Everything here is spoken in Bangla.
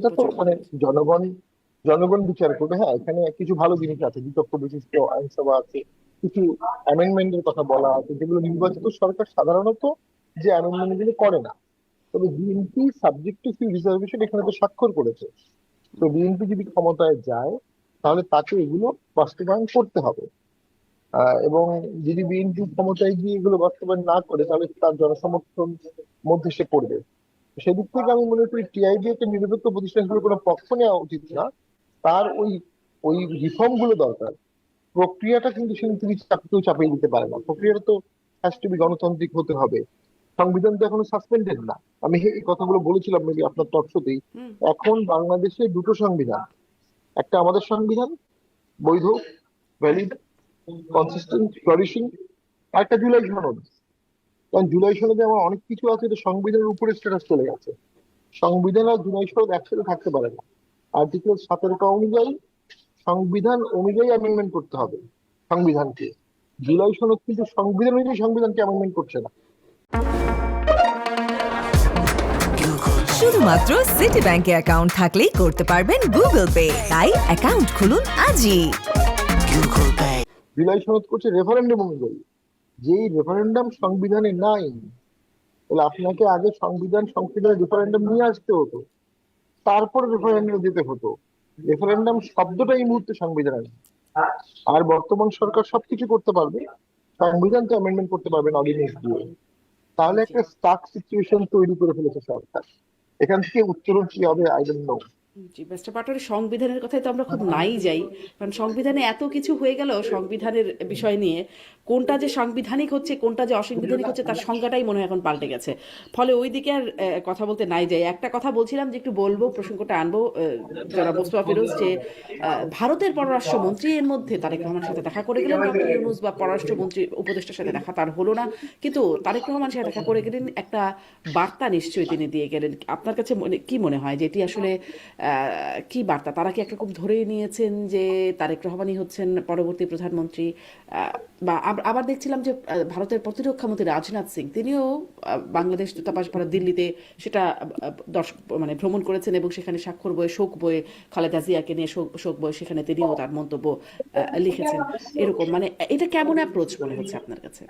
সেটা তো মানে জনগণ জনগণ বিচার করবে। হ্যাঁ, এখানে কিছু ভালো জিনিস আছে, বিতর্ক বিশিষ্ট আইনসভা আছে, কিছু অ্যামেন্ডমেন্টের কথা বলা আছে যেগুলো নির্বাচিত সরকার সাধারণত যে অ্যামেন্ডমেন্ট গুলো করে না। তবে BNP subject to few reservation এখানে তো স্বাক্ষর করেছে। তো বিএনপি যদি ক্ষমতায় যায় তাহলে তাকে এগুলো বাস্তবায়ন করতে হবে। এবং যদি বিএনপি ক্ষমতায় গিয়ে এগুলো বাস্তবায়ন না করে তাহলে তার জনসমর্থন মধ্যে সে পড়বে। সেদিক থেকে আমি মনে করি টিআইবি একটা নিরপেক্ষ প্রতিষ্ঠান হিসেবে কোনো পক্ষ নেওয়া উচিত না। তার ওই ওই রিফর্ম গুলো দরকার। প্রক্রিয়াটা কিন্তু সে তিনি কেউ চাপিয়ে দিতে পারে না। প্রক্রিয়াটা তো হ্যাজ টু বি গণতান্ত্রিক হতে হবে। সংবিধান তো এখনো সাসপেন্ডেড না। আমি এই কথাগুলো বলেছিলাম মেবি আপনার টক শোতেই। এখন বাংলাদেশে দুটো সংবিধান, একটা আমাদের সংবিধান বৈধ, ভ্যালিড, কনসিস্টেন্ট, ফ্লারিশিং, আর একটা জুলাই সনদ। কারণ জুলাই সনদে আমার অনেক কিছু আছে যেটা সংবিধানের উপরে স্ট্যাটাস চলে গেছে। সংবিধান আর জুলাই সনদ একসাথে থাকতে পারে না। আর্টিকেল 17 অনুযায়ী সংবিধান অনুযায়ী অ্যামেন্ডমেন্ট করতে হবে সংবিধানকে। জুলাই সনদ কিন্তু সংবিধান অনুযায়ী সংবিধানকে অ্যামেন্ডমেন্ট করছে না। শুধুমাত্র সিটি ব্যাংকে অ্যাকাউন্ট থাকলেই করতে পারবেন গুগল পে। তাই অ্যাকাউন্ট খুলুন আজই। জুলাই সনদ করছে রেফারেন্ডাম অনুযায়ী, যেই রেফারেন্ডাম সংবিধানে নাই। তাহলে আপনাকে আগে সংবিধান সংশোধনের রেফারেন্ডাম নিয়ে আসতে হতো, তারপর রেফারেন্ডাম দিতে হতো। রেফারেন্ডাম শব্দটা এই মুহূর্তে সংবিধানে নেই। আর বর্তমান সরকার সবকিছু করতে পারবে, সংবিধানকে অ্যামেন্ডমেন্ট করতে পারবে না অর্ডিন্যান্স দিয়ে। তাহলে একটা স্টাক সিচুয়েশন তৈরি করে ফেলেছে সরকার। এখান থেকে উত্তরণ কি হবে আই ডোন্ট নো। জি মিস্টার পাটোয়ারি, সংবিধানের কথাই তো আমরা খুব নাই যাই, কারণ সংবিধানে এত কিছু হয়ে গেল সংবিধানের বিষয় নিয়ে, কোনটা যে সাংবিধানিক হচ্ছে কোনটা যে অসাংবিধানিক হচ্ছে তার সংজ্ঞাটাই মনে হয় এখন পাল্টে গেছে। ফলে ওই দিকে আর কথা বলতে নাই যাই। একটা কথা বলছিলাম যে একটু বলবো, প্রসঙ্গটা আনবো, যারা মোস্তফা ফিরোজ, যে ভারতের পররাষ্ট্রমন্ত্রী এর মধ্যে তারেক রহমানের সাথে দেখা করে গেলেন ডক্টর ইউনূস, বা পররাষ্ট্রমন্ত্রী উপদেষ্টার সাথে দেখা তার হলো না, কিন্তু তারেক রহমানের সাথে দেখা করে গেলেন, একটা বার্তা নিশ্চয়ই তিনি দিয়ে গেলেন। আপনার কাছে কি মনে হয় যে এটি আসলে কি বার্তা? তারা কি একরকম ধরেই নিয়েছেন যে তারেক রহমানই হচ্ছেন পরবর্তী প্রধানমন্ত্রী? বা আবার দেখছিলাম যে ভারতের প্রতিরক্ষা মন্ত্রী রাজনাথ সিং তিনিও বাংলাদেশ দূতাবাস ভারত দিল্লিতে সেটা মানে ভ্রমণ করেছেন এবং সেখানে স্বাক্ষর বয়ে শোক বয়ে খালেদা জিয়াকে নিয়ে শোক বয়ে সেখানে তিনিও তার মন্তব্য লিখেছেন। এরকম মানে এটা কেমন অ্যাপ্রোচ মনে হচ্ছে আপনার কাছে?